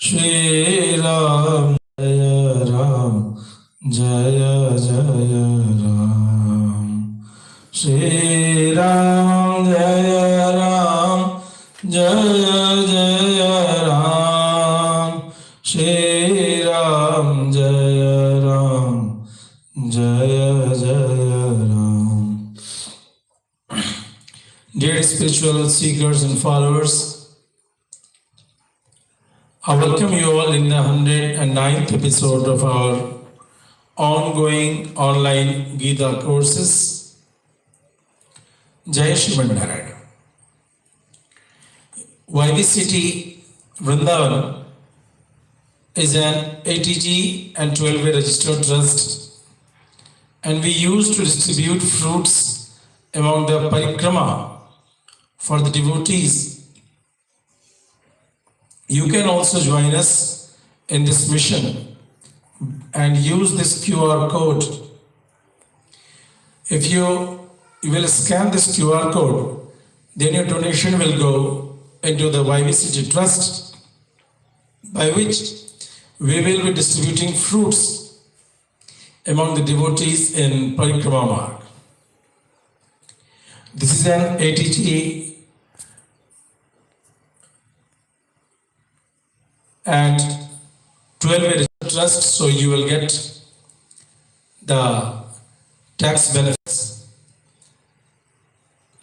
Shri Ram Jaya Ram Jaya Jaya Ram. Shri Ram Jaya Ram Jaya Jaya Ram. Shri Ram Jaya Ram Jaya Jaya Ram. Dear spiritual seekers and followers, I welcome you all in the 109th episode of our ongoing online Gita courses. Jai Shrimad Bhagavad Gita. YV City, Vrindavan is an ATG and 12-way registered trust, and we used to distribute fruits among the parikrama for the devotees. You can also join us in this mission and use this QR code. If you will scan this QR code, then your donation will go into the YV City Trust, by which we will be distributing fruits among the devotees in Parikrama Marg. This is an ATG and 12-way trust, so you will get the tax benefits.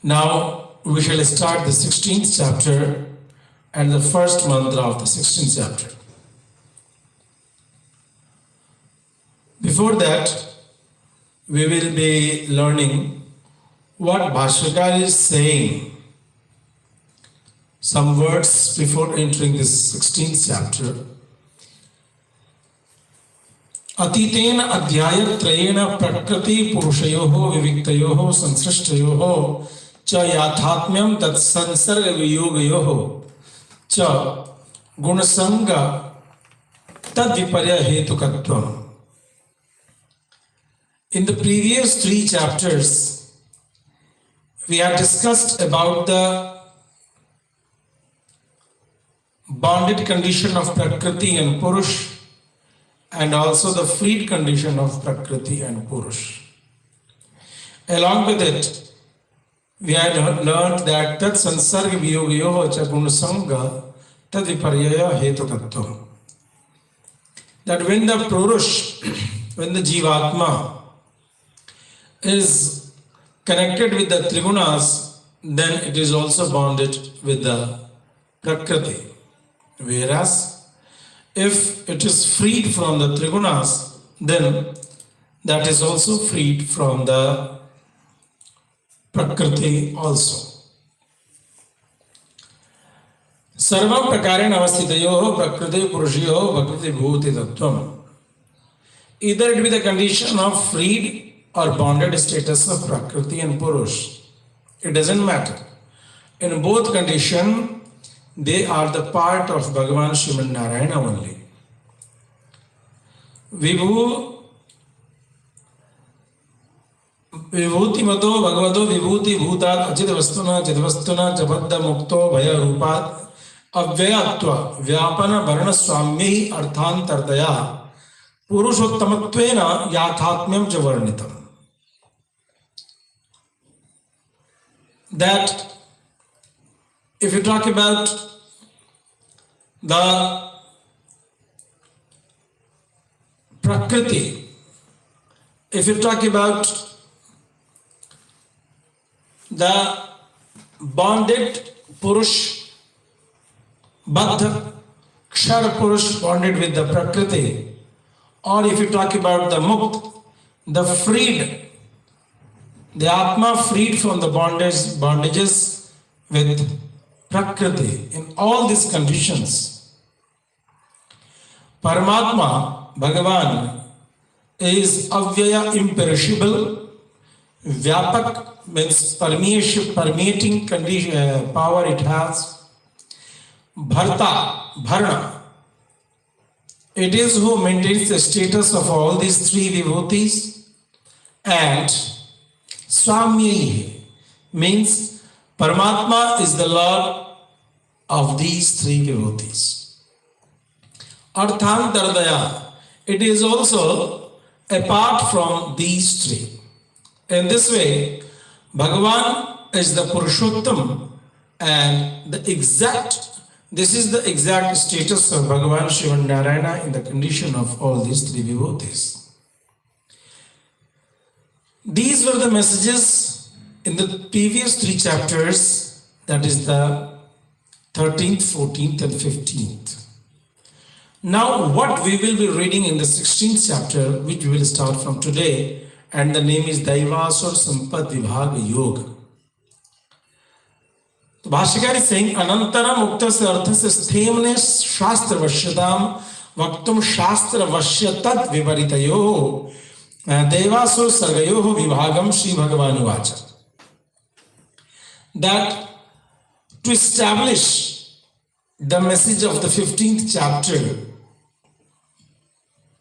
Now we shall start the 16th chapter and the first mantra of the 16th chapter. Before that, we will be learning what Bhashyakaar is saying. Some words before entering this 16th chapter. Atitena adhyaya trayena prakriti purushayoho viviktayoho sansrishtayoho cha yathatmyam tat sansarga viyogayoho cha gunasanga tad viparya hetukatvam. In the previous 3 chapters, we have discussed about the bonded condition of Prakriti and Purush, and also the freed condition of Prakriti and Purush. Along with it, we had learned that Tat Sansarga Viyogayoho Cha Gunasanga Tad Viparyaya Hetukatvam. That when the Purush, when the Jivatma is connected with the Trigunas, then it is also bonded with the Prakriti. Whereas, if it is freed from the Trigunas, then that is also freed from the Prakriti also. Sarvam prakarin avasthitayoho prakriti purushayoho prakriti bhuti tattvam. Either it be the condition of freed or bonded status of Prakriti and Purush. It doesn't matter. In both conditions, they are the part of Bhagavan Srimad Narayana only. Vibhuti mato bhagavato vibhuti bhutat achidavastuna chidavastuna chabadda mukto bhaya rupat avyayatva vyapana varana swami arthantardaya purushottamatvena yathatmyam cha varnitam. That if you talk about the Prakriti, if you talk about the bonded Purush, Baddha, Kshara Purush bonded with the Prakriti, or if you talk about the Mukt, the freed, the Atma freed from the bondages with Prakriti. In all these conditions, Paramatma, Bhagavan, is avyaya, imperishable. Vyapak means permeating condition, power it has. Bharta, Bharna, it is who maintains the status of all these 3 devotees. And Swami means Paramatma is the Lord of these 3 devotees. Arthantardaya. It is also apart from these three. In this way, Bhagavan is the Purushottam, and this is the exact status of Bhagavan Shiva Narayana in the condition of all these three devotees. These were the messages in the previous three chapters, that is the 13th, 14th and 15th. Now what we will be reading in the 16th chapter, which we will start from today, and the name is Daivasur Sampad Vibhaga Yoga. The Bhashyakaar is saying, Anantara Muktasya Arthasya Sthemne Shastra Vashyadam Vaktum Shastra Vashyatat Vivaritayo Devasur Sargayoho Vibhagam Shri Bhagavani Vacha. That to establish the message of the 15th chapter,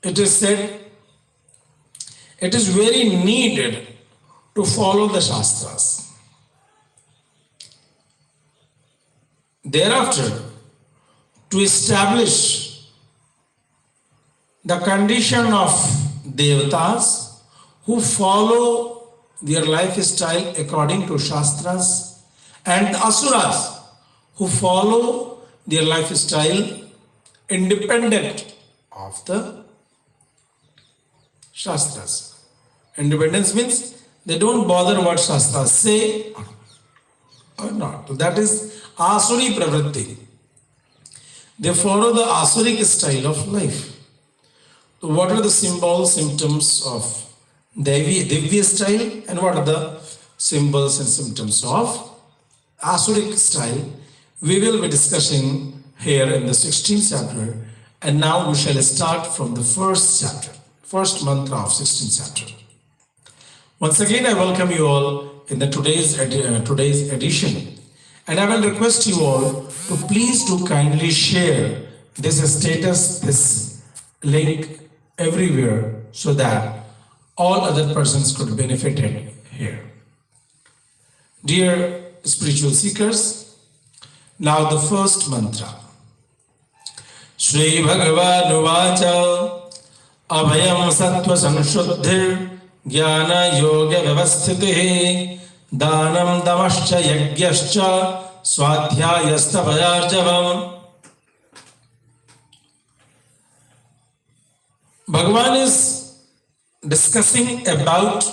it is said, it is very needed to follow the Shastras. Thereafter, to establish the condition of Devatas who follow their lifestyle according to Shastras, and the Asuras who follow their lifestyle independent of the Shastras. Independence means they don't bother what Shastras say or not. That is Asuri Pravritti. They follow the Asuric style of life. So what are the symbols, symptoms of Divya style, and what are the symbols and symptoms of Asuric style? We will be discussing here in the 16th chapter, and now we shall start from the first chapter, first mantra of 16th chapter. Once again, I welcome you all in the today's edition. And I will request you all to please do kindly share this status, this link everywhere, so that all other persons could benefit here. Dear spiritual seekers, now the first mantra. Shri Bhagavan Vacha Abhayam Sattva Sanshuddhir Jnana Yoga Vyavasthitihi Danam Damascha Yagyascha Swadhyayasta Vajarjavam. Bhagavan is discussing about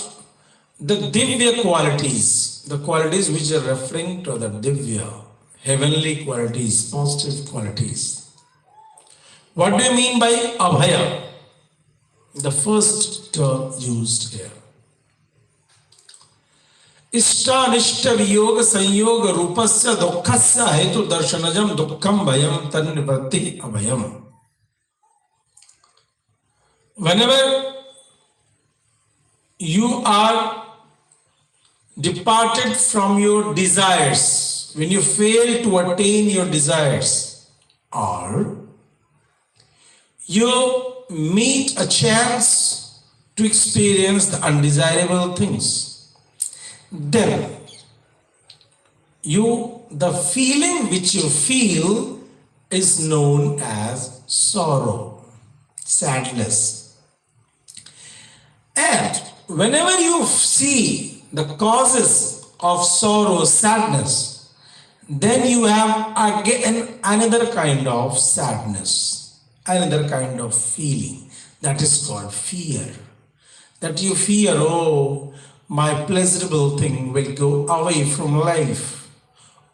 the Divya qualities, the qualities which are referring to the Divya, heavenly qualities, positive qualities. What do you mean by Abhaya? The first term used here. Ishta-nishta viyoga sanyoga rupasya dukkhasya hetu darshanajam dukkham bhayam tannivrati abhayam. Whenever you are departed from your desires, when you fail to attain your desires, or you meet a chance to experience the undesirable things, then the feeling which you feel is known as sorrow, sadness. And whenever you see the causes of sorrow, sadness, then you have again another kind of sadness, another kind of feeling, that is called fear. That you fear, oh, my pleasurable thing will go away from life.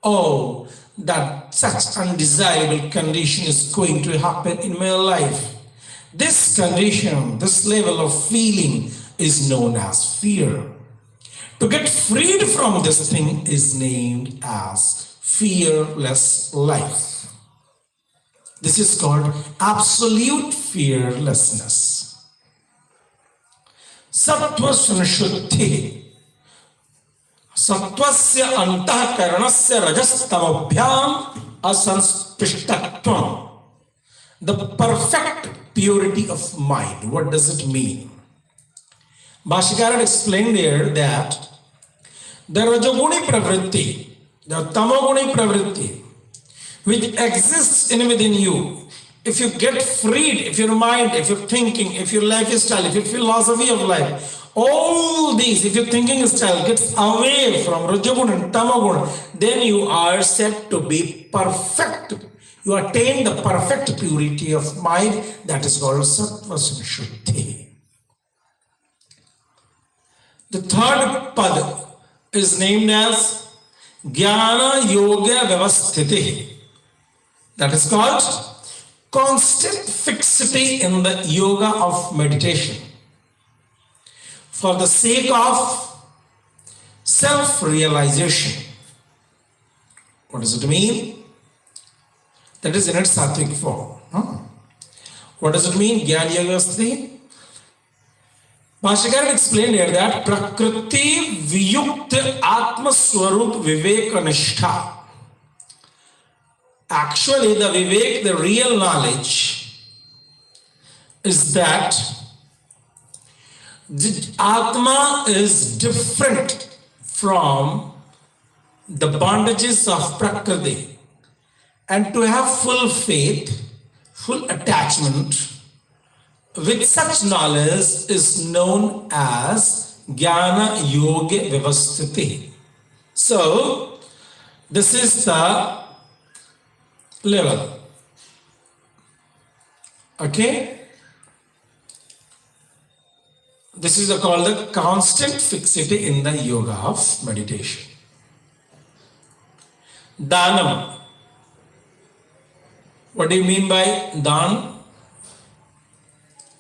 Oh, that such undesirable condition is going to happen in my life. This condition, this level of feeling is known as fear. To get freed from this thing is named as fearless life. This is called absolute fearlessness. Sattva sanshuddhi. Sattvasya antahkaranasya rajastamabhyam asanspishtatvam. The perfect purity of mind. What does it mean? Bhashyakaar explained there that the rajoguni pravritti, the tamoguni pravritti, which exists within you, if you get freed, if your mind, if your thinking, if your lifestyle, if your philosophy of life, all these, if your thinking style gets away from Rajagun and Tamagun, then you are said to be perfect. You attain the perfect purity of mind, that is called Sattva Shuddhi. The third pad is named as Jnana Yoga Vyavasthiti. That is called constant fixity in the yoga of meditation for the sake of self-realization. What does it mean? That is in its sattvic form. What does it mean, Jnana Yoga Vyavasthiti? Bhashyakar explained here that Prakriti Viyukta Atma Swarup Viveka Nishtha. Actually, the Vivek, the real knowledge, is that the Atma is different from the bondages of Prakriti. And to have full faith, full attachment with such knowledge is known as Jnana Yoga Vyavasthiti. So, this is the level. Okay? This is called the constant fixity in the yoga of meditation. Danam. What do you mean by dan?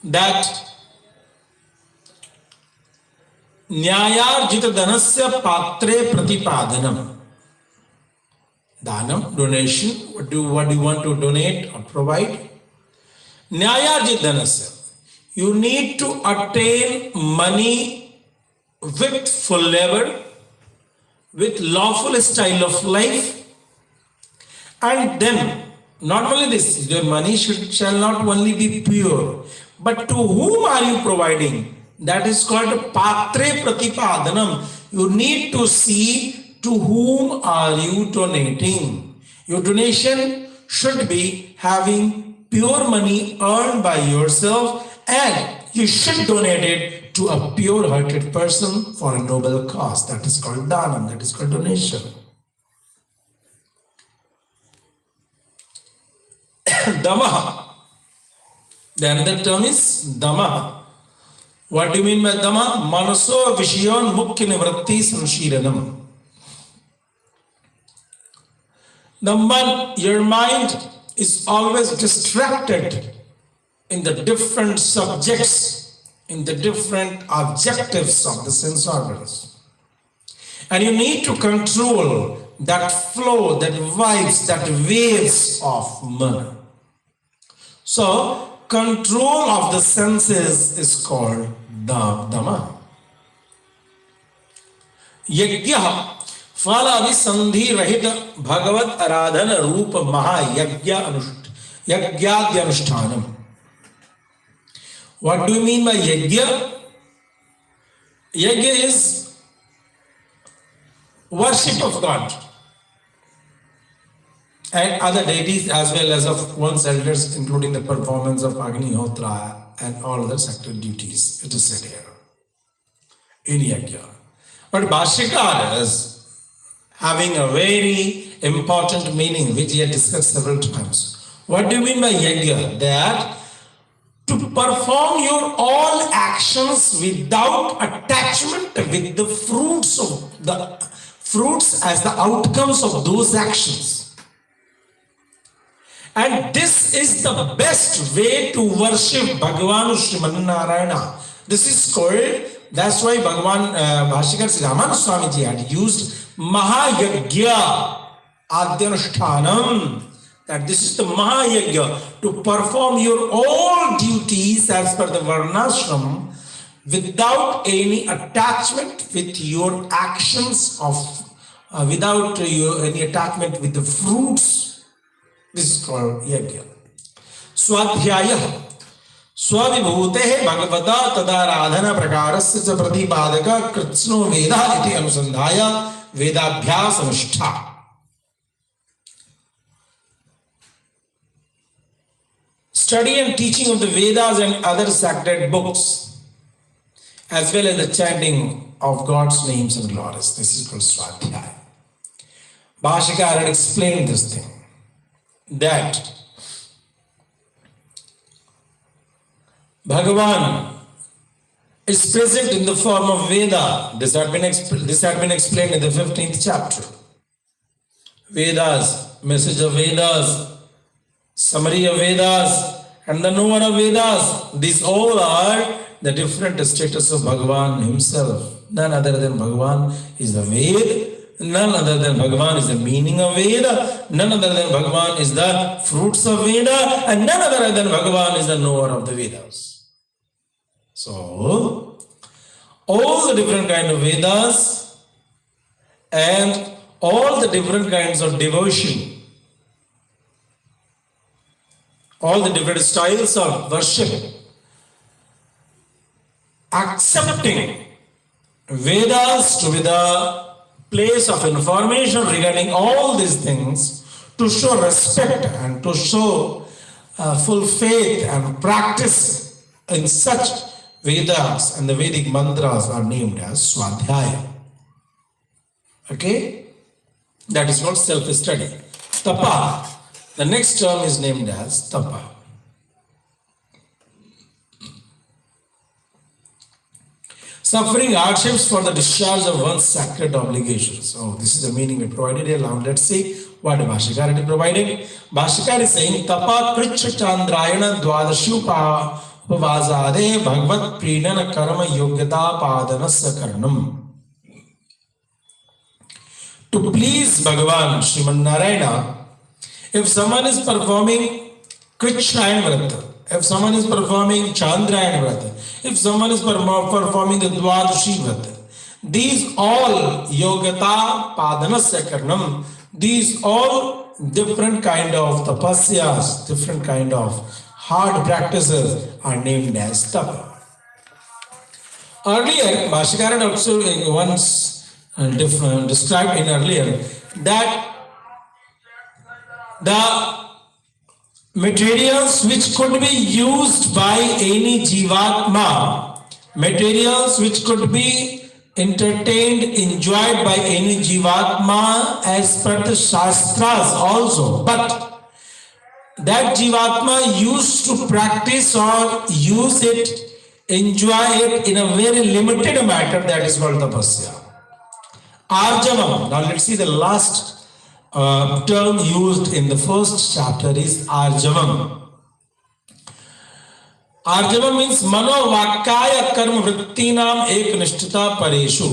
That Nyayarjita Dhanasya Patre Pratipadanam. Danam, donation. What do you want to donate or provide? Nyayarjita Dhanasya. You need to attain money with full labor, with lawful style of life, and then not only this, your money shall not only be pure, but to whom are you providing? That is called Patre Pratipadanam. You need to see to whom are you donating. Your donation should be having pure money earned by yourself, and you should donate it to a pure-hearted person for a noble cause. That is called Dhanam, that is called donation. Damaha. The another term is Damaha. What do you mean by Dama? Manaso Vishayon Mukhya Nivratti Sanshiranam. Your mind is always distracted in the different subjects, in the different objectives of the sense organs. And you need to control that flow, that vibes, that waves of mana. So, control of the senses is called Dhamma. Yajna Phala Visandhi Rahita Bhagavad Aradhana Rupa Maha Yajnadhyanushtanam. What do you mean by Yajna? Yajna is worship of God and other deities as well as of one's elders, including the performance of Agnihotra and all other sacred duties. It is said here in Yajna. But Bhashyakar is having a very important meaning which he had discussed several times. What do you mean by Yajna? That to perform your all actions without attachment with the fruits as the outcomes of those actions. And this is the best way to worship Bhagavan Srimad Narayana. This is called, that's why Bhagavan Bhashyakaar Ramanuja Swamiji had used Mahayagya Adhyanushtanam. That this is the Mahayagya, to perform your all duties as per the Varnashram without any attachment with your actions without any attachment with the fruits. This is called Yajna. Swadhyaya Swavibhutehe Bhagavata Tadaradhana Prakarasya cha Pratibadaka Kritsno Veda iti Anusandhaya Vedabhyas Anushta. study and teaching of the Vedas and other sacred books, as well as the chanting of God's names and glories. This is called Swadhyaya. Bhashyakaar had explained this thing, that Bhagavan is present in the form of Veda. This had been explained in the 15th chapter. Vedas, message of Vedas, summary of Vedas, and the knower of Vedas. These all are the different status of Bhagavan himself. None other than Bhagavan is the Ved. None other than Bhagavan is the meaning of Veda. None other than Bhagavan is the fruits of Veda. And none other than Bhagavan is the knower of the Vedas. So, all the different kind of Vedas and all the different kinds of devotion, all the different styles of worship, accepting Vedas to be the place of information regarding all these things, to show respect and to show full faith and practice in such Vedas and the Vedic mantras are named as Swadhyaya. Okay? That is called self-study. Tapa. The next term is named as Tapa. Suffering hardships for the discharge of one's sacred obligations. So this is the meaning we provided here. Now let's see what Bhashyakaar is providing. Bhashyakaar is saying, Tapa kricha chandrayana dwadashupa Upavasade Bhagavad Pridana Karma Yogyata Padanasya Karnam. To please Bhagavan Srimad Narayana, if someone is performing Krishnayan Vrata, if someone is performing Chandrayan Vrata, if someone is performing the Dwadashi Vrata, these all Yogata Padanasya Karnam, these all different kind of tapasyas, different kind of hard practices are named as tapa. Earlier, Bhashyakaar had also once described in earlier that the materials which could be used by any jivatma, materials which could be entertained, enjoyed by any jivatma as per the shastras also, but that jivatma used to practice or use it, enjoy it in a very limited matter, that is called tapasya. Arjavam. Now let's see the last term used in the first chapter is Arjavam. Arjavam means mano vakaya karma vrittinam eknishtita pareshu.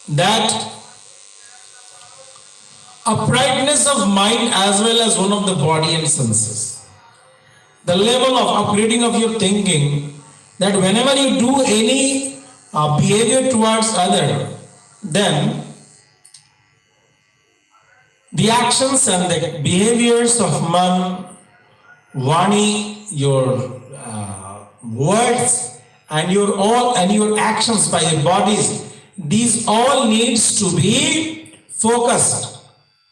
That uprightness of mind as well as one of the body and senses. The level of upgrading of your thinking, that whenever you do any behavior towards other, then the actions and the behaviors of man, vani, your words and your actions by your bodies, these all needs to be focused.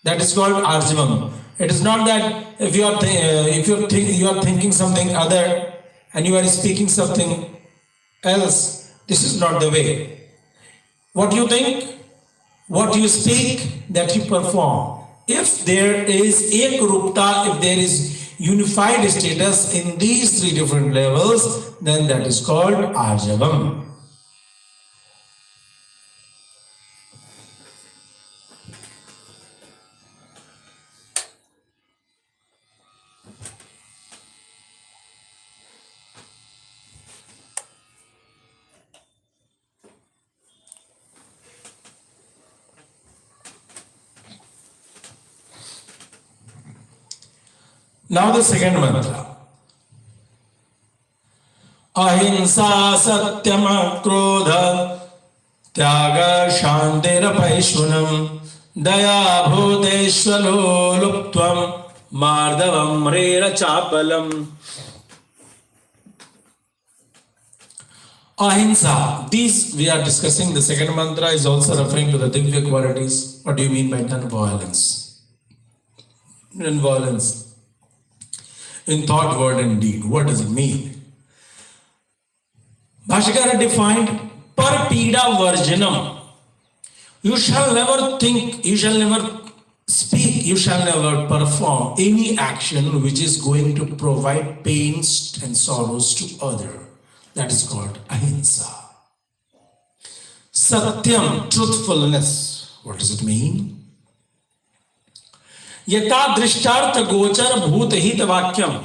That is called arjavam. It is not that if you are thinking something other and you are speaking something else. This is not the way. What you think, what you speak, that you perform. If there is ekrupta, if there is unified status in these three different levels, then that is called arjavam. Now the second mantra. Ahimsa satyam krodha tyaga shantirapayishunam daya bhuteshwalo luptvam mardavam rera chapalam. Ahimsa. These we are discussing. The second mantra is also referring to the divya qualities. What do you mean by non-violence? Non-violence. in thought, word and deed. What does it mean? Bhashyakara defined par pida varjanam. You shall never think, you shall never speak, you shall never perform any action which is going to provide pains and sorrows to other. That is called ahimsa. Satyam, truthfulness. What does it mean? Yata drishtartha gochar bhut hit vakyam.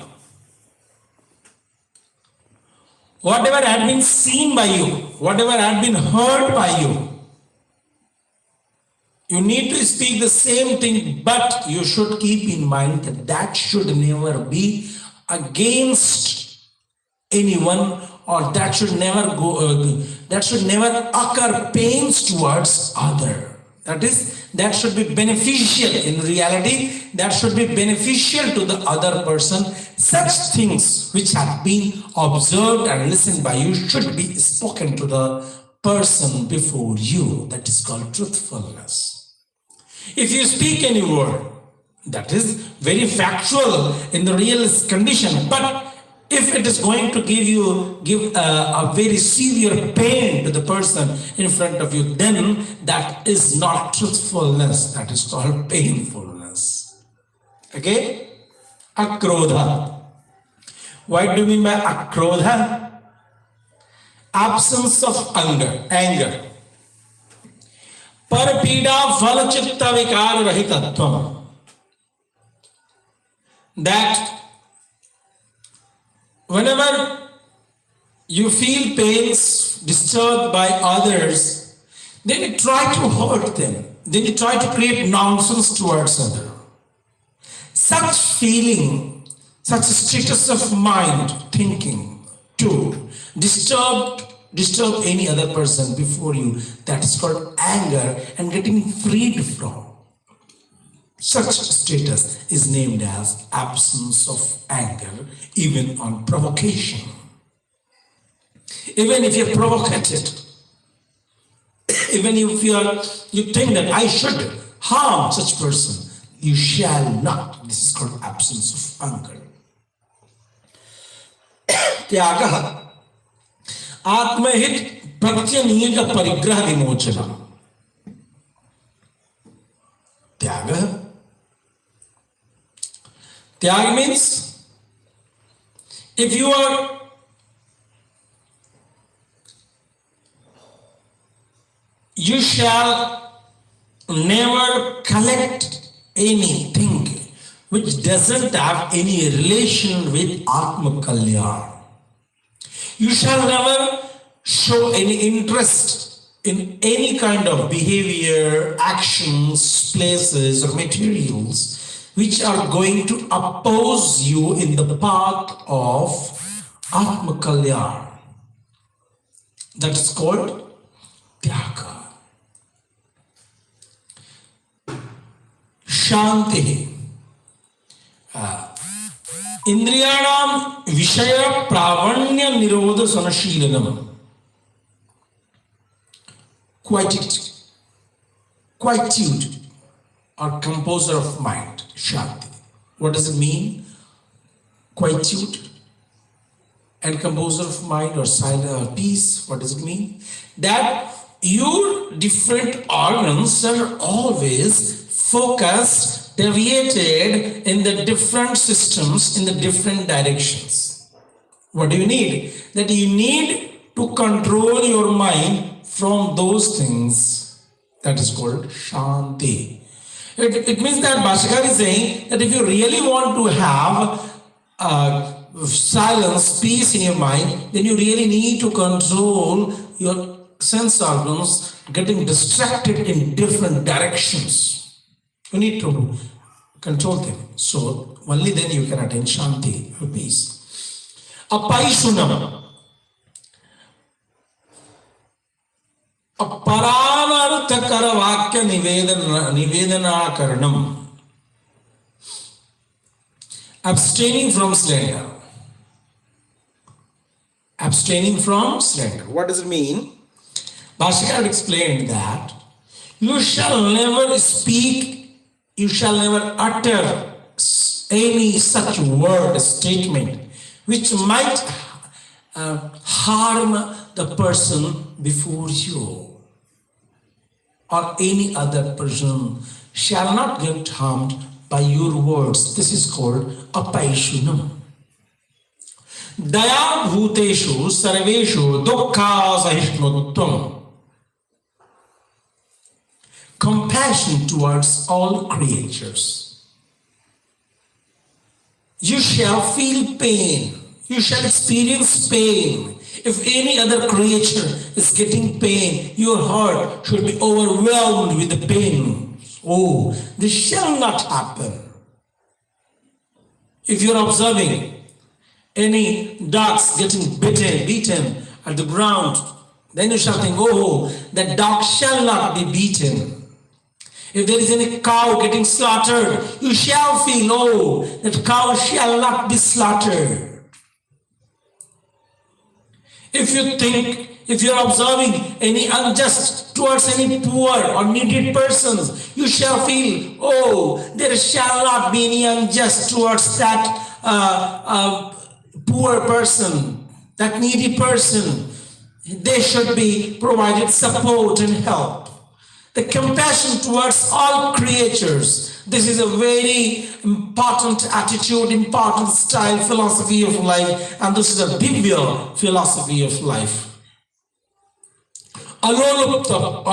Whatever had been seen by you, whatever had been heard by you, you need to speak the same thing, but you should keep in mind that that should never be against anyone, or that should never occur pains towards other. That should be beneficial. In reality, that should be beneficial to the other person. Such things which have been observed and listened by you should be spoken to the person before you. That is called truthfulness. If you speak any word, that is very factual in the real condition, but if it is going to give a very severe pain to the person in front of you, then that is not truthfulness. That is called painfulness. Okay? Akrodha. What do you mean by akrodha? Absence of anger. Par pida phala chitta vikar rahitatvam. That whenever you feel pains disturbed by others, then you try to hurt them. Then you try to create nonsense towards others. Such feeling, such status of mind, thinking to disturb any other person before you, that is called anger, and getting freed from such status is named as absence of anger, even on provocation. Even if you're provocated, even if you think that I should harm such person, you shall not. This is called absence of anger. Tyagaha. Atmahit pratyaniga parigraha vimochana. Tyagaha. Tyag means, if you shall never collect anything which doesn't have any relation with Atma Kalyan. You shall never show any interest in any kind of behavior, actions, places, or materials which are going to oppose you in the path of Atma Kalyan. That is called Tyaga. Shanti. Indriyanam Vishaya Pravanya Nirodha Sanashilanam. Quietude or composer of mind. Shanti. What does it mean? Quietude and composer of mind or silent peace. What does it mean? That your different organs are always focused, deviated in the different systems, in the different directions. What do you need? That you need to control your mind from those things. That is called Shanti. It means that Bhashyakar is saying that if you really want to have silence, peace in your mind, then you really need to control your sense organs getting distracted in different directions. You need to control them. So only then you can attain Shanti, or peace. Apaishunam. Paranarthakara vakya nivedana karanam. Abstaining from slander. Abstaining from slander. What does it mean? Bhashyakar explained that you shall never speak, you shall never utter any such word, statement, which might harm the person before you, or any other person shall not get harmed by your words. This is called apaishunam. Daya bhuteshu sarveshu dukkha sahishnutvam. Compassion towards all creatures. You shall feel pain. You shall experience pain. If any other creature is getting pain, your heart should be overwhelmed with the pain. Oh, this shall not happen. If you are observing any dogs getting beaten at the ground, then you shall think, oh, that dog shall not be beaten. If there is any cow getting slaughtered, you shall feel, oh, that cow shall not be slaughtered. If you are observing any unjust towards any poor or needy persons, you shall feel, oh, there shall not be any unjust towards that poor person, that needy person. They should be provided support and help. The compassion towards all creatures. This is a very important attitude, important style, philosophy of life, and this is a divya philosophy of life. Aloluptam,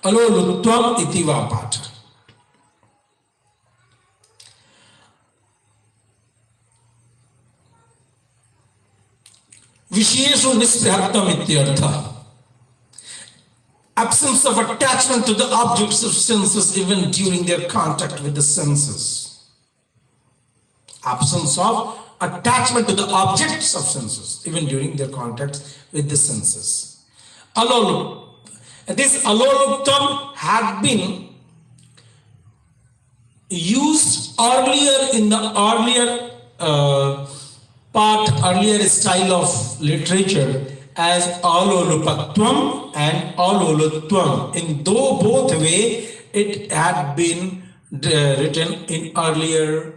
alolupatvam iti vapata. Visheshu nisprihattam ityartha. Absence of attachment to the objects of senses even during their contact with the senses. Absence of attachment to the objects of senses even during their contact with the senses. This aloluptam had been used earlier in the earlier style of literature as alolupatvam and alolutvam. In both way, it had been written in earlier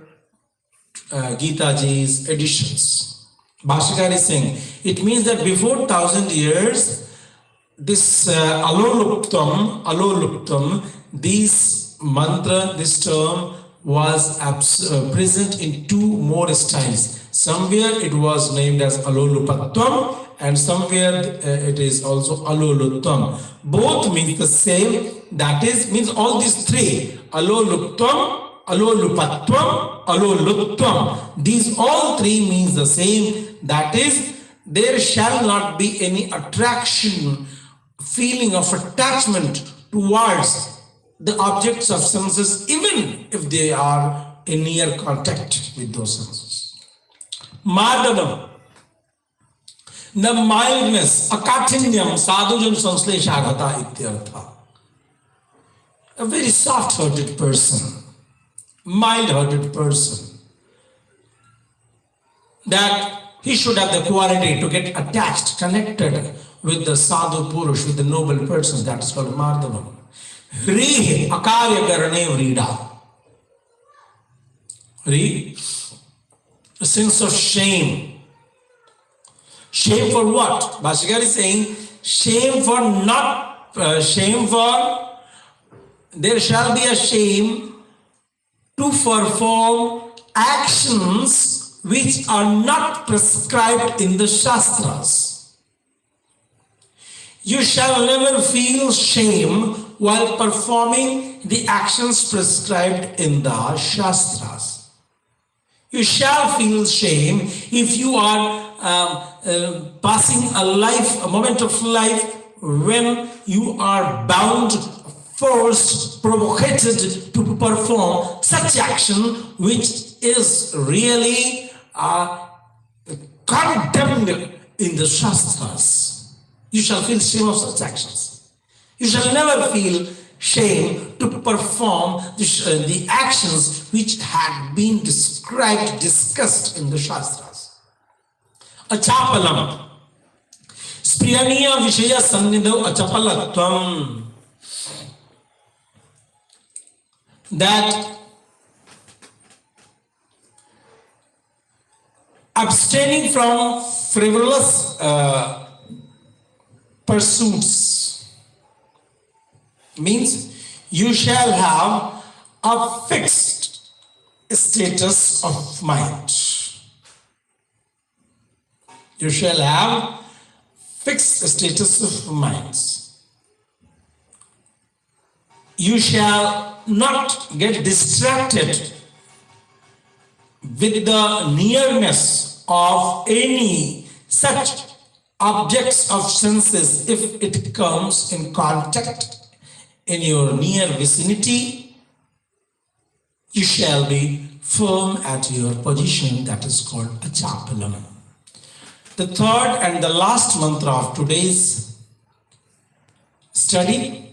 Gitaji's editions. Bhashyakaar is saying, it means that before 1000 years, this aloluptam, this mantra, this term was present in two more styles. Somewhere it was named as alolupatvam and somewhere it is also aloluttam. Both means the same, that is, means all these three, aloluptam, alolupatvam, aloluttam. These all three means the same, that is, there shall not be any attraction, feeling of attachment towards the objects of senses, even if they are in near contact with those senses. Madhavam, the mildness, akatinyam, sadhujam sansleshagata ityartha. A very soft-hearted person, mild-hearted person, that he should have the quality to get attached, connected with the sadhu purush, with the noble person. That is called Madhavam. Rihi akarya karane vrida. Ri, a sense of shame. Shame for what? Bhashyakaar is saying, shame for there shall be a shame to perform actions which are not prescribed in the Shastras. You shall never feel shame while performing the actions prescribed in the Shastras. You shall feel shame if you are passing a moment of life when you are bound, forced, provocated to perform such action which is really condemned in the Shastras. You shall feel shame of such actions. You shall never feel shame to perform the actions which had been discussed in the Shastras. Achapalam. Spriyaniya Vishaya Sannidho Achapalatvam. that abstaining from frivolous pursuits means you shall have a fixed status of mind. You shall have fixed status of minds. You shall not get distracted with the nearness of any such objects of senses if it comes in contact in your near vicinity. You shall be firm at your position, that is called achapalam. The third and the last mantra of today's study,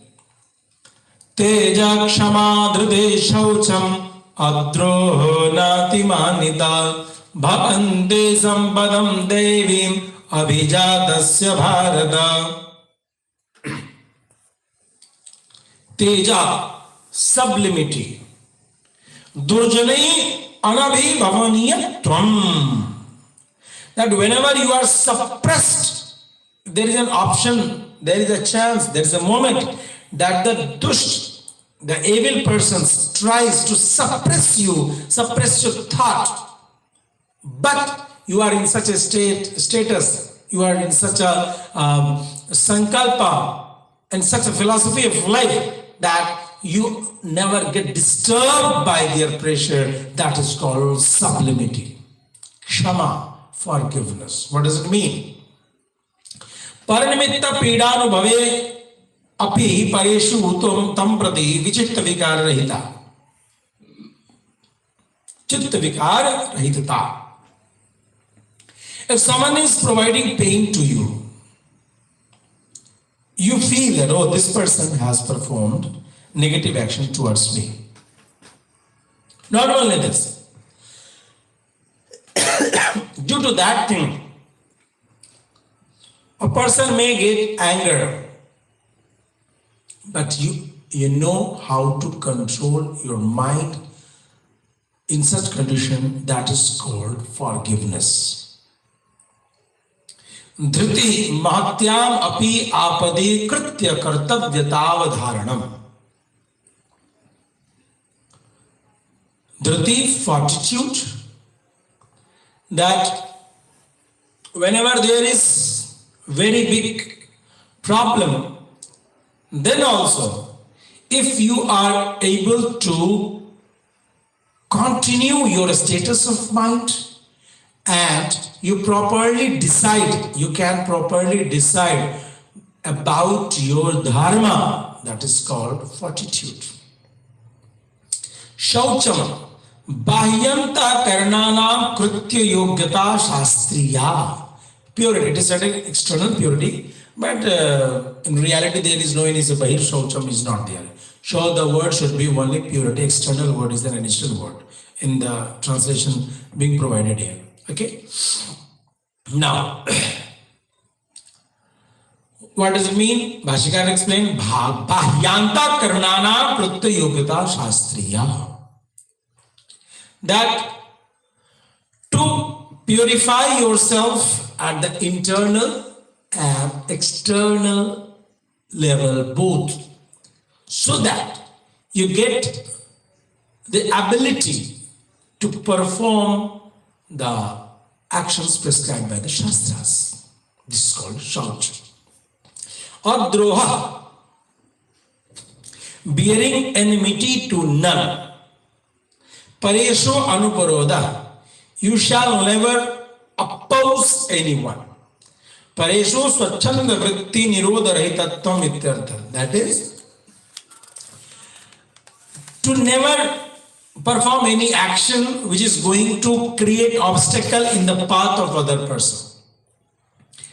Teja Kshama Dhride Shaucham Adroho Nati Manita Bhavante Sampadam Devim Abhijatasya Bharata. Teja, sublimity. Durjanai anabhibhavaniyatvam. That whenever you are suppressed, there is an option, there is a chance, there is a moment that the dusht, the evil persons, tries to suppress you, suppress your thought. But you are in such a status, you are in such a sankalpa, and such a philosophy of life that you never get disturbed by their pressure. That is called sublimity. Kshama, forgiveness. What does it mean? Paranimitta pidānubhave api pareshu utam tam prati vichitta vikara rahita. Chitta vikara rahitata. If someone is providing pain to you, you feel that, oh, this person has performed negative action towards me. Not only this, due to that thing, a person may get anger, but you know how to control your mind in such condition. That is called forgiveness. Dhriti mahatyam api apadi kritya kartavyatavadharanam. Dhriti, fortitude, that whenever there is very big problem, then also if you are able to continue your status of mind and you properly decide, you can properly decide about your dharma, that is called fortitude. Shaucham, bahyanta karnanam kritya yogyata shastriya. Purity, it is certain external purity, but in reality there is no any bahir shaucham is not there. So the word should be only purity, external word is an additional word in the translation being provided here. Okay? Now, what does it mean? Bhashyakar explained, Bhahyanta karnana kritya yogyata shastriya. That to purify yourself at the internal and external level both, so that you get the ability to perform the actions prescribed by the Shastras. This is called Shauch. Adroha, bearing enmity to none. Paresho anuparoda, you shall never oppose anyone. Paresho swachanda vritti nirodha rahitatvam ityartha. That is, to never perform any action which is going to create obstacle in the path of other person.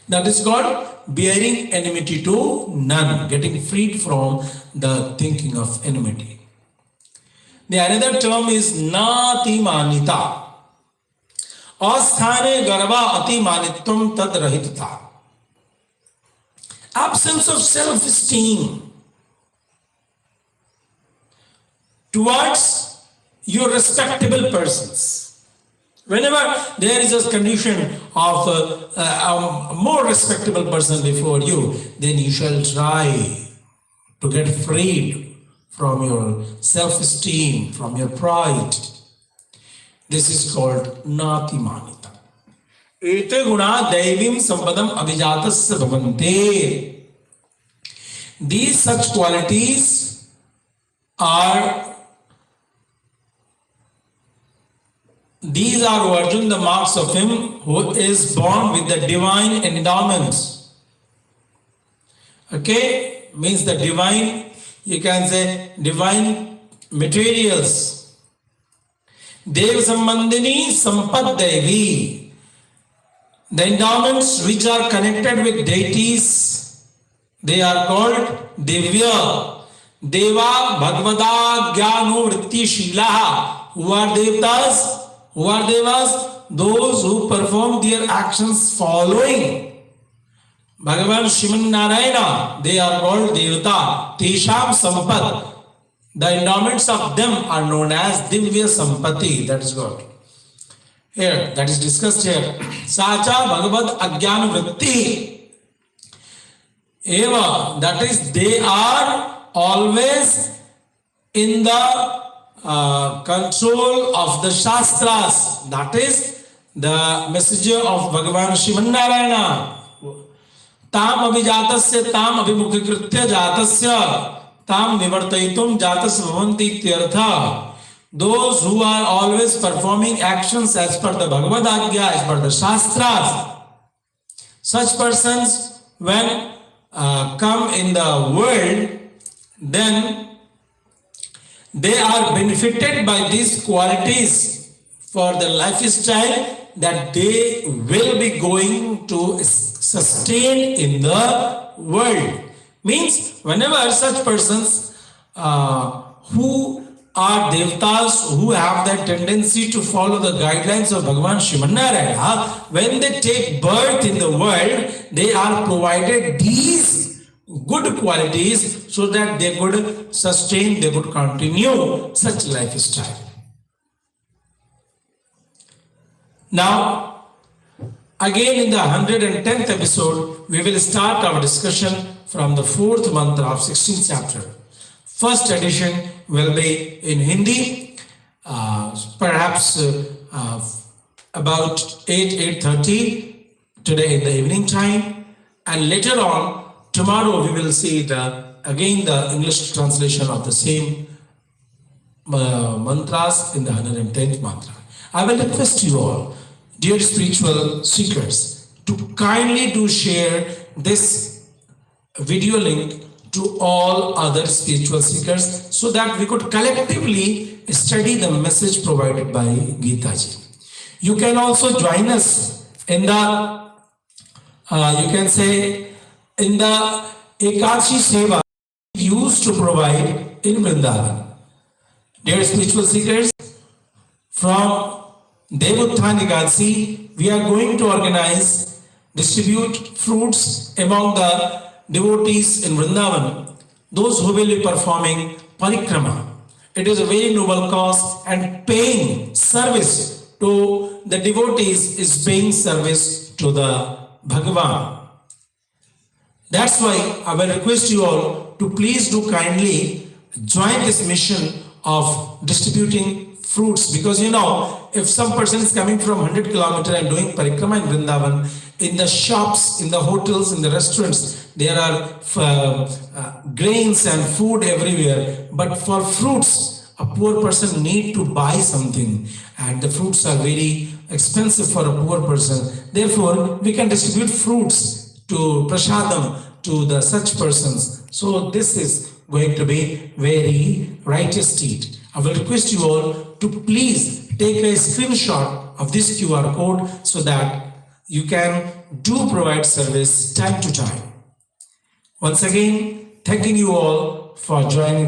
That is called bearing enmity to none, getting freed from the thinking of enmity. The another term is nati manita. Asthane garva ati manitvam tad rahitata. Absence of self-esteem. towards your respectable persons. Whenever there is a condition of a more respectable person before you, then you shall try to get freed from your self-esteem, from your pride. This is called Nati Manita. Ete guna daivim sampadam abhijatasya bhavante. These such qualities are Arjun, the marks of him who is born with the divine endowments. Okay, means the divine, you can say divine materials. Dev Sambandini Sampad Devi. The endowments which are connected with deities, they are called Divya. Deva Bhagavada Jnanu Vritti Shilaha. Who are Devtas? Who are Devas? Those who perform their actions following Bhagavan Shrimad Narayana. They are called Devata. Tesham Sampad. The endowments of them are known as Divya Sampati. That is God. Here, that is discussed here. Sacha Bhagavad Ajnana Vritti. Eva, that is, they are always in the control of the Shastras. That is the messenger of Bhagavan Shrimad Narayana. Tam abhijatasya tam abhimukikritya jatasya tam nivartayitum jatas bhavanti ityartha. Those who are always performing actions as per the Bhagavad Agya, as per the Shastras, such persons when come in the world, then they are benefited by these qualities for the lifestyle that they will be going to sustain in the world. Means whenever such persons who are devtas, who have that tendency to follow the guidelines of Bhagavan Shrimad Narayana, when they take birth in the world, they are provided these good qualities so that they could sustain, they could continue such lifestyle. Now, again in the 110th episode, we will start our discussion from the 4th mantra of 16th chapter. First edition will be in Hindi, perhaps about 8:30 today in the evening time, and later on, tomorrow we will see again the English translation of the same mantras in the 110th mantra. I will request you all, dear spiritual seekers, to kindly do share this video link to all other spiritual seekers so that we could collectively study the message provided by Gita Ji. You can also join us in the, you can say, in the Ekadashi Seva used to provide in Vrindavan. Dear spiritual seekers, from Devutthan Ekadashi, we are going to organize, distribute fruits among the devotees in Vrindavan, those who will be performing parikrama. It is a very noble cause, and paying service to the devotees is paying service to the Bhagavan. That's why I will request you all to please do kindly join this mission of distributing fruits, because you know, if some person is coming from 100 kilometers and doing parikrama in Vrindavan, in the shops, in the hotels, in the restaurants, there are grains and food everywhere. But for fruits, a poor person need to buy something, and the fruits are very expensive for a poor person. Therefore, we can distribute fruits to prasadam to the such persons. So this is going to be very righteous deed. I will request you all to please take a screenshot of this QR code so that you can do provide service time to time. Once again, thanking you all for joining.